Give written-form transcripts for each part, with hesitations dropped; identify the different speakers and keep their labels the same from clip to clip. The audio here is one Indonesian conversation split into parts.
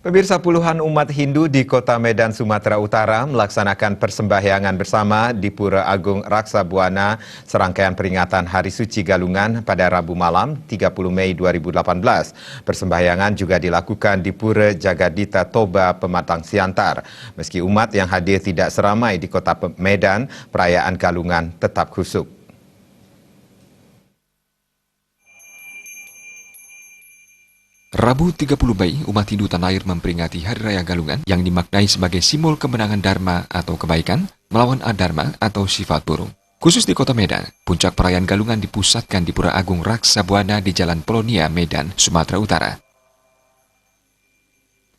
Speaker 1: Pemirsa, puluhan umat Hindu di Kota Medan, Sumatera Utara melaksanakan persembahyangan bersama di Pura Agung Raksa Buana serangkaian peringatan Hari Suci Galungan pada Rabu malam 30 Mei 2018. Persembahyangan juga dilakukan di Pura Jagadita Toba, Pematang Siantar. Meski umat yang hadir tidak seramai di Kota Medan, perayaan Galungan tetap khusyuk.
Speaker 2: Rabu 30 Mei, umat Hindu tanah air memperingati Hari Raya Galungan yang dimaknai sebagai simbol kemenangan Dharma atau kebaikan melawan adharma atau sifat buruk. Khusus di Kota Medan, puncak perayaan Galungan dipusatkan di Pura Agung Raksa Buana di Jalan Polonia, Medan, Sumatera Utara.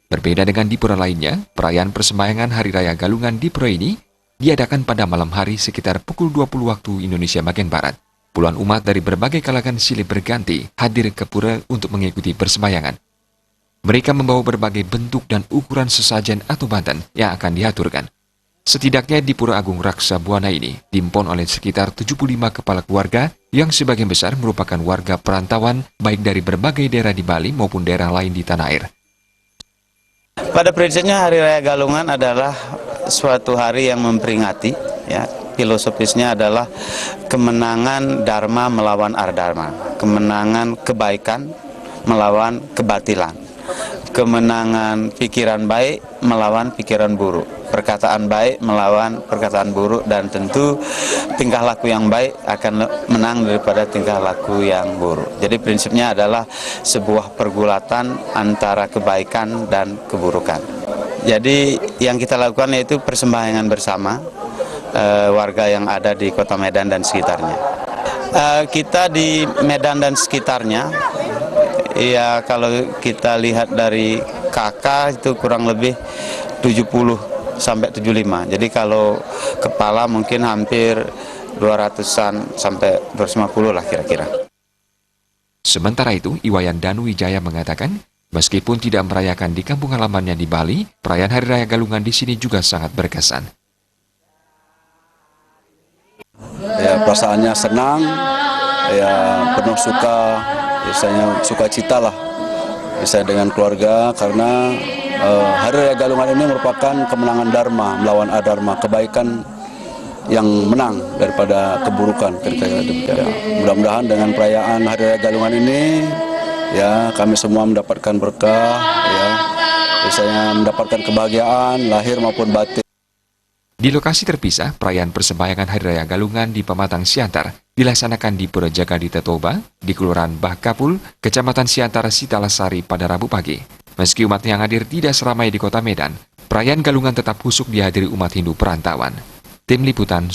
Speaker 2: Berbeda dengan di pura lainnya, perayaan persembahyangan Hari Raya Galungan di pura ini diadakan pada malam hari sekitar pukul 20 waktu Indonesia bagian Barat. Puluhan umat dari berbagai kalangan silih berganti hadir ke pura untuk mengikuti persembahyangan. Mereka membawa berbagai bentuk dan ukuran sesajen atau banten yang akan diaturkan. Setidaknya di Pura Agung Raksa Buana ini diimpon oleh sekitar 75 kepala keluarga yang sebagian besar merupakan warga perantauan baik dari berbagai daerah di Bali maupun daerah lain di tanah air.
Speaker 3: Pada prinsipnya Hari Raya Galungan adalah suatu hari yang memperingati, ya. Filosofisnya adalah kemenangan Dharma melawan adharma, kemenangan kebaikan melawan kebatilan, kemenangan pikiran baik melawan pikiran buruk, perkataan baik melawan perkataan buruk, dan tentu tingkah laku yang baik akan menang daripada tingkah laku yang buruk. Jadi prinsipnya adalah sebuah pergulatan antara kebaikan dan keburukan. Jadi yang kita lakukan yaitu persembahyangan bersama warga yang ada di Kota Medan dan sekitarnya. Kita di Medan dan sekitarnya, ya kalau kita lihat dari kakak itu kurang lebih 70 sampai 75. Jadi kalau kepala mungkin hampir 200-an sampai 250 lah kira-kira.
Speaker 2: Sementara itu, Iwayan Danu Wijaya mengatakan, meskipun tidak merayakan di kampung halamannya di Bali, perayaan Hari Raya Galungan di sini juga sangat berkesan.
Speaker 4: Ya, perasaannya senang, ya penuh suka, biasanya sukacita lah, bisa dengan keluarga karena Hari Raya Galungan ini merupakan kemenangan Dharma melawan adharma, kebaikan yang menang daripada keburukan. Ya, mudah-mudahan dengan perayaan Hari Raya Galungan ini, ya kami semua mendapatkan berkah, ya, biasanya mendapatkan kebahagiaan lahir maupun batin.
Speaker 2: Di lokasi terpisah, perayaan persembahyangan Hari Raya Galungan di Pematang Siantar dilaksanakan di Pura Jagadita Toba, di Kelurahan Bahkapul, Kecamatan Siantar, Sitalasari pada Rabu pagi. Meski umat yang hadir tidak seramai di Kota Medan, perayaan Galungan tetap khusyuk dihadiri umat Hindu perantauan. Tim Liputan